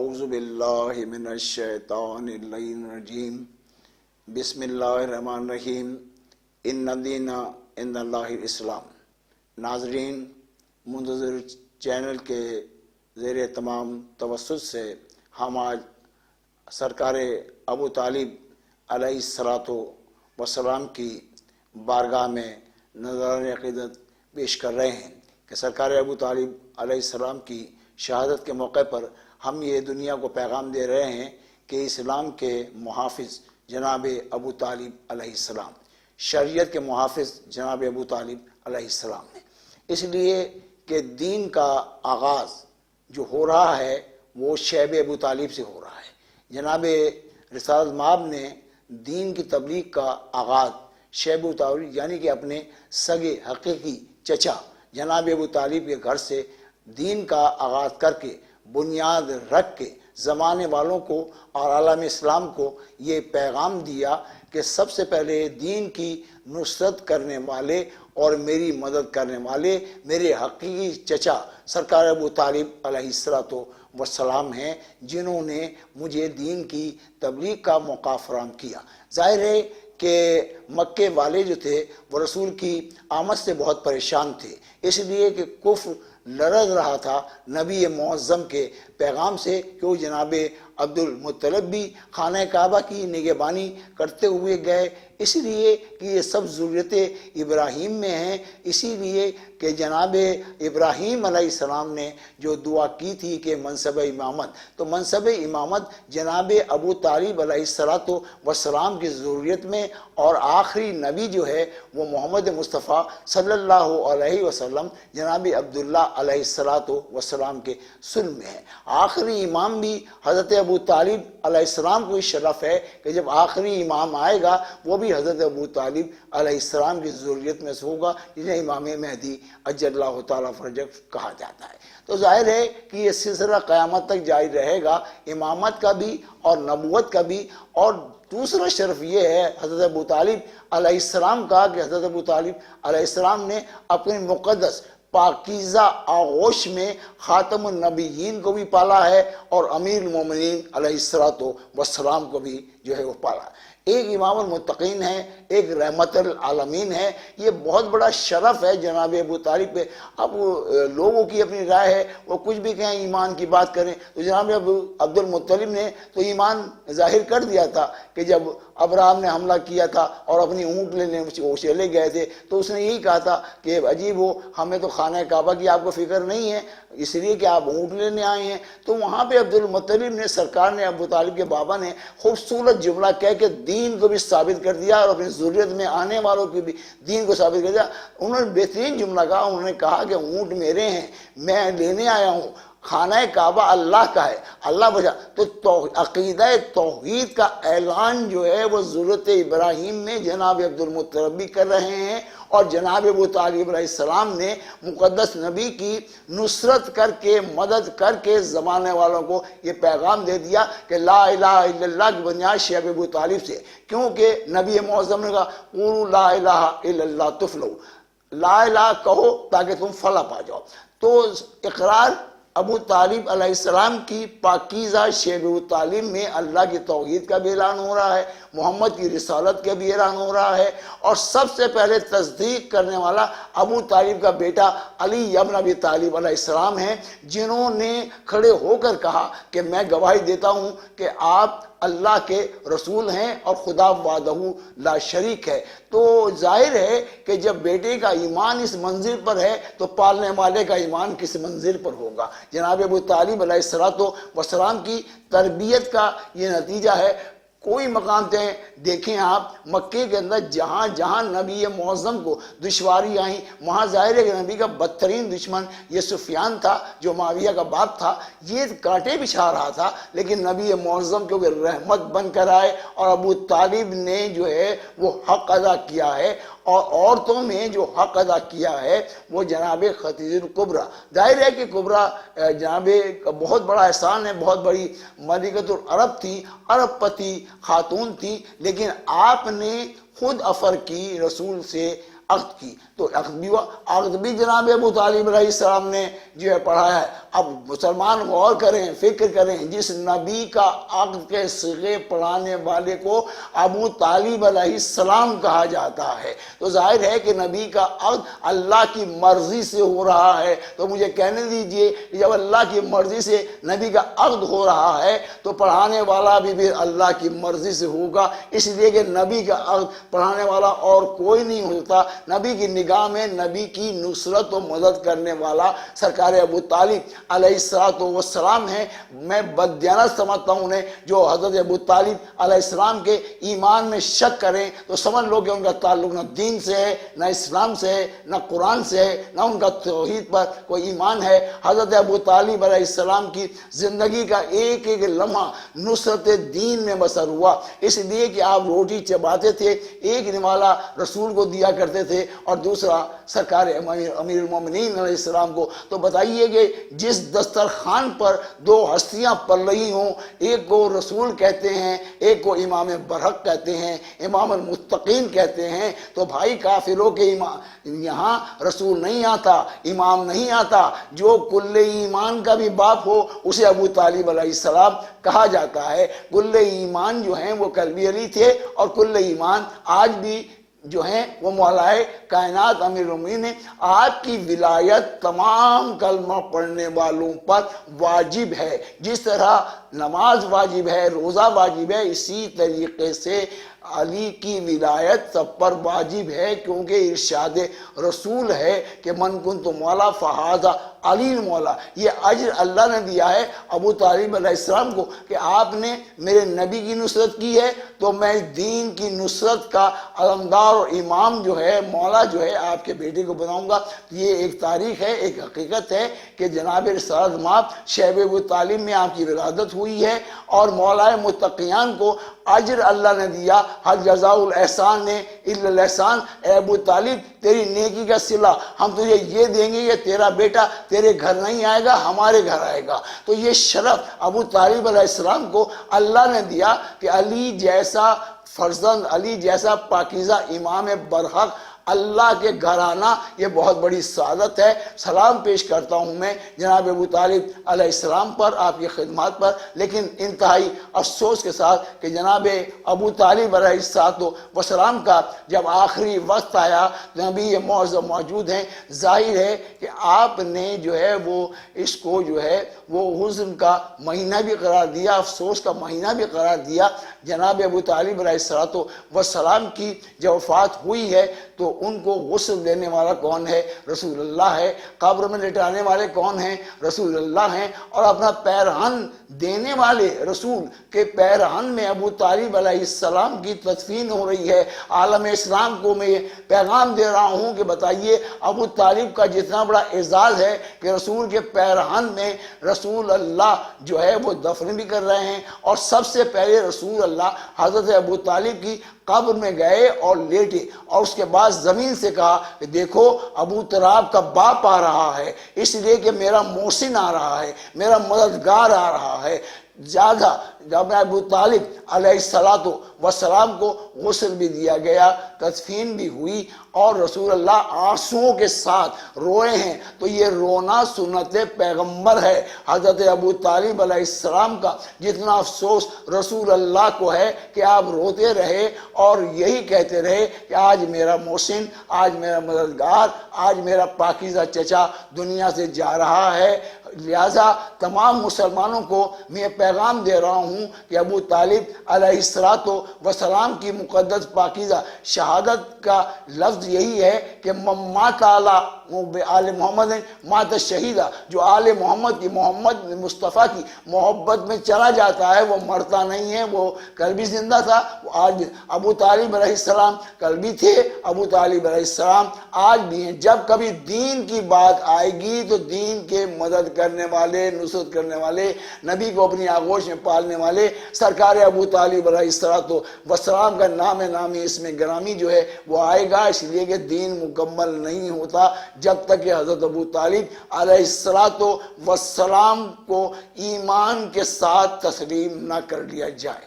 اعوذ باللہ من الشیطان اللعین الرجیم بسم اللہ الرحمن الرحیم ان الدین عند اللہ الاسلام۔ ناظرین، منتظر چینل کے زیر تمام توسط سے ہم آج سرکار ابو طالب علیہ الصلاۃ والسلام کی بارگاہ میں نذرانِ عقیدت پیش کر رہے ہیں کہ سرکار ابو طالب علیہ السلام کی شہادت کے موقع پر ہم یہ دنیا کو پیغام دے رہے ہیں کہ اسلام کے محافظ جناب ابو طالب علیہ السلام، شریعت کے محافظ جناب ابو طالب علیہ السلام نے، اس لیے کہ دین کا آغاز جو ہو رہا ہے وہ شیب ابو طالب سے ہو رہا ہے۔ جناب رسالت مآب نے دین کی تبلیغ کا آغاز شیب ابو طالب یعنی کہ اپنے سگے حقیقی چچا جناب ابو طالب کے گھر سے دین کا آغاز کر کے بنیاد رکھ کے زمانے والوں کو اور عالم اسلام کو یہ پیغام دیا کہ سب سے پہلے دین کی نصرت کرنے والے اور میری مدد کرنے والے میرے حقیقی چچا سرکار ابو طالب علیہ السلام ہیں، جنہوں نے مجھے دین کی تبلیغ کا موقع فراہم کیا۔ ظاہر ہے کہ مکے والے جو تھے وہ رسول کی آمد سے بہت پریشان تھے، اس لیے کہ کفر لرز رہا تھا نبی معظم کے پیغام سے کہ وہ جناب عبد المطلب بھی خانہ کعبہ کی نگہبانی کرتے ہوئے گئے، اس لیے کہ یہ سب ذریت ابراہیم میں ہیں، اسی لیے کہ جناب ابراہیم علیہ السلام نے جو دعا کی تھی کہ منصب امامت، تو منصب امامت جناب ابو طالب علیہ السلام کی ذریت میں، اور آخری نبی جو ہے وہ محمد مصطفیٰ صلی اللہ علیہ وسلم جناب عبداللہ علیہ السلام کے سلم میں ہے۔ آخری امام بھی حضرت ابو طالب علیہ السلام کو شرف ہے کہ جب آخری امام آئے گا وہ بھی حضرت ابو طالب علیہ السلام کی ذریت میں سے ہوگا، جنہیں امام مہدی اجل اللہ تعالیٰ فرجہ کہا جاتا ہے۔ تو ظاہر ہے کہ یہ سلسلہ قیامت تک جاری رہے گا، امامت کا بھی اور نبوت کا بھی۔ اور دوسرا شرف یہ ہے حضرت ابو طالب علیہ السلام کا کہ حضرت ابو طالب علیہ السلام نے اپنے مقدس پاکیزہ آغوش میں خاتم النبیین کو بھی پالا ہے اور امیر المومنین علیہ السلام کو بھی جو ہے وہ پالا ہے۔ ایک امام المتقین ہے، ایک رحمت العالمین ہے، یہ بہت بڑا شرف ہے جناب ابو طالب پہ۔ اب لوگوں کی اپنی رائے ہے، وہ کچھ بھی کہیں ایمان کی بات کریں، تو جناب عبد المطلب نے تو ایمان ظاہر کر دیا تھا کہ جب ابراہم نے حملہ کیا تھا اور اپنی اونٹ لینے وہ چلے گئے تھے تو اس نے یہی کہا تھا کہ عجیب ہو، ہمیں تو خانہ کعبہ کی آپ کو فکر نہیں ہے، اس لیے کہ آپ اونٹ لینے آئے ہیں۔ تو وہاں پہ عبد المطلب نے، سرکار نے، ابو طالب کے بابا نے خوبصورت جملہ کہہ کے دین کو بھی ثابت کر دیا اور اپنی ذریت میں آنے والوں کی بھی دین کو ثابت کر دیا۔ انہوں نے بہترین جملہ کہا، انہوں نے کہا کہ اونٹ میرے ہیں، میں لینے آیا ہوں، خانہ کعبہ اللہ کا ہے، اللہ بچا۔ تو عقیدہ توحید کا اعلان جو ہے وہ ذریت ابراہیم میں جناب عبد المطلب بھی کر رہے ہیں، اور جناب ابو طالب علیہ السلام نے مقدس نبی کی نصرت کر کے، مدد کر کے زمانے والوں کو یہ پیغام دے دیا کہ لا الہ الا اللہ کی بنیاد شیب ابو طالب سے، کیونکہ نبی معظم نے کہا قولوا لا الہ الا اللہ تفلحوا، لا الہ کہو تاکہ تم فلاح پا جاؤ۔ تو اقرار ابو طالب علیہ السلام کی پاکیزہ شیب ابو طالب میں اللہ کی توحید کا بھی اعلان ہو رہا ہے، محمد کی رسالت کا بھی اعلان ہو رہا ہے، اور سب سے پہلے تصدیق کرنے والا ابو طالب کا بیٹا علی ابن ابی طالب علیہ السلام ہیں، جنہوں نے کھڑے ہو کر کہا کہ میں گواہی دیتا ہوں کہ آپ اللہ کے رسول ہیں اور خدا وحدہ لا شریک ہے۔ تو ظاہر ہے کہ جب بیٹے کا ایمان اس منزل پر ہے تو پالنے والے کا ایمان کس منزل پر ہوگا۔ جناب ابو طالب علیہ السلام کی تربیت کا یہ نتیجہ ہے۔ کوئی مقام تھے دیکھیں آپ، مکے کے اندر جہاں جہاں نبی معظم کو دشواری آئیں، وہاں ظاہر ہے کہ نبی کا بدترین دشمن یہ سفیان تھا جو معاویہ کا باپ تھا، یہ کانٹے بچھا رہا تھا، لیکن نبی معظم کیونکہ رحمت بن کر آئے اور ابو طالب نے جو ہے وہ حق ادا کیا ہے، اور عورتوں میں جو حق ادا کیا ہے وہ جناب خدیجہ الکبریٰ۔ ظاہر ہے کہ کبریٰ جناب کا بہت بڑا احسان ہے، بہت بڑی ملکۃ العرب تھی، عرب پتی خاتون تھی، لیکن آپ نے خود عفر کی، رسول سے عقد کی۔ تو عقد بھی جناب ابو طالب علیہ السلام نے جو ہے پڑھایا ہے۔ اب مسلمان غور کریں، فکر کریں، جس نبی کا عقد کے صیغے پڑھانے والے کو ابو طالب علیہ السلام کہا جاتا ہے، تو ظاہر ہے کہ نبی کا عقد اللہ کی مرضی سے ہو رہا ہے۔ تو مجھے کہنے دیجئے کہ جب اللہ کی مرضی سے نبی کا عقد ہو رہا ہے تو پڑھانے والا بھی اللہ کی مرضی سے ہوگا، اس لیے کہ نبی کا عقد پڑھانے والا اور کوئی نہیں ہوتا۔ نبی کی نگاہ میں نبی کی نصرت و مدد کرنے والا سرکار ابو طالب علیہ السلام ہے۔ میں بددیانت سمجھتا ہوں انہیں جو حضرت ابو طالب علیہ السلام کے ایمان میں شک کریں تو سمجھ لو کہ ان کا تعلق نہ دین سے ہے، نہ اسلام سے ہے، نہ قرآن سے ہے، نہ ان کا توحید پر کوئی ایمان ہے۔ حضرت ابو طالب علیہ السلام کی زندگی کا ایک ایک لمحہ نصرت دین میں بسر ہوا، اس لیے کہ آپ روٹی چباتے تھے، ایک نوالا رسول کو دیا کرتے تھے اور دوسرا سرکار امیر المومنین علیہ السلام کو۔ تو بتائیے کہ جس دسترخوان پر دو ہستیاں پل رہی ہوں، ایک کو رسول کہتے ہیں، ایک کو امام برحق کہتے ہیں، امام المتقین کہتے ہیں، تو بھائی کافروں کے یہاں رسول نہیں آتا، امام نہیں آتا، جو کل ایمان کا بھی باپ ہو اسے ابو طالب علیہ السلام کہا جاتا ہے۔ کل ایمان جو ہیں وہ کلبی علی تھے، اور کل ایمان آج بھی جو ہیں وہ مولائے کائنات امیر المومنین ہیں۔ آپ کی ولایت تمام کلمہ پڑھنے والوں پر واجب ہے، جس طرح نماز واجب ہے، روزہ واجب ہے، اسی طریقے سے علی کی ولایت سب پر واجب ہے، کیونکہ ارشاد رسول ہے کہ من کنت مولا فہذا علی المولا۔ یہ اجر اللہ نے دیا ہے ابو طالب علیہ السلام کو کہ آپ نے میرے نبی کی نصرت کی ہے، تو میں دین کی نصرت کا علمدار اور امام جو ہے، مولا جو ہے، آپ کے بیٹے کو بناؤں گا۔ یہ ایک تاریخ ہے، ایک حقیقت ہے کہ جناب رسالت مآب شیب ابو طالب میں آپ کی ولادت ہوئی ہے، اور مولا متقیان کو اجر اللہ نے دیا۔ حل جزاء الاحسان الا الاحسان، اے ابو طالب تیری نیکی کا صلہ ہم تجھے یہ دیں گے کہ تیرا بیٹا تیرے گھر نہیں آئے گا، ہمارے گھر آئے گا۔ تو یہ شرف ابو طالب علیہ السلام کو اللہ نے دیا کہ علی جیسا فرزند، علی جیسا پاکیزہ امام برحق اللہ کے گھر آنا یہ بہت بڑی سعادت ہے۔ سلام پیش کرتا ہوں میں جناب ابو طالب علیہ السلام پر، آپ کی خدمات پر، لیکن انتہائی افسوس کے ساتھ کہ جناب ابو طالب علیہ السلام کا جب آخری وقت آیا، نبی معظم موجود ہیں، ظاہر ہے کہ آپ نے جو ہے وہ اس کو جو ہے وہ حزن کا مہینہ بھی قرار دیا، افسوس کا مہینہ بھی قرار دیا۔ جناب ابو طالب علیہ السلام کی جب وفات ہوئی ہے تو ان کو غسل دینے والا کون ہے؟ رسول اللہ ہے۔ قبر میں لٹانے والے کون ہیں؟ رسول اللہ ہیں۔ اور اپنا پیرہن دینے والے رسول کے پیرہن میں ابو طالب علیہ السلام کی تدفین ہو رہی ہے۔ عالم اسلام کو میں یہ پیغام دے رہا ہوں کہ بتائیے ابو طالب کا جتنا بڑا اعزاز ہے کہ رسول کے پیرہن میں رسول اللہ جو ہے وہ دفن بھی کر رہے ہیں، اور سب سے پہلے رسول اللہ حضرت ابو طالب کی قبر میں گئے اور لیٹے، اور اس کے بعد زمین سے کہا کہ دیکھو ابو طالب کا باپ آ رہا ہے، اس لیے کہ میرا محسن آ رہا ہے، میرا مددگار آ رہا ہے۔ زیادہ جب ابو طالب علیہ السلام کو غسل بھی دیا گیا، تدفین بھی ہوئی، اور رسول اللہ آنسوؤں کے ساتھ روئے ہیں، تو یہ رونا سنت پیغمبر ہے۔ حضرت ابو طالب علیہ السلام کا جتنا افسوس رسول اللہ کو ہے کہ آپ روتے رہے اور یہی کہتے رہے کہ آج میرا محسن، آج میرا مددگار، آج میرا پاکیزہ چچا دنیا سے جا رہا ہے۔ لہذا تمام مسلمانوں کو میں پیغام دے رہا ہوں کہ ابو طالب علیہ السلام کی مقدس پاکیزہ شہادت کا لفظ یہی ہے کہ مات آل محمد مات شہیدہ، جو آل محمد کی، محمد مصطفیٰ کی محبت میں چلا جاتا ہے وہ مرتا نہیں ہے۔ وہ کل بھی زندہ تھا، وہ آج بھی۔ ابو طالب علیہ السلام کل بھی تھے، ابو طالب علیہ السلام آج بھی ہیں۔ جب کبھی دین کی بات آئے گی تو دین کے مدد کرنے والے، نصرت کرنے والے، نبی کو اپنی آغوش میں پالنے والے سرکار ابو طالب علیہ السلام کا نام نامی اس میں گرامی جو ہے وہ آئے گا، اس لیے کہ دین مکمل نہیں ہوتا جب تک کہ حضرت ابو طالب علیہ السلام کو ایمان کے ساتھ تسلیم نہ کر لیا جائے۔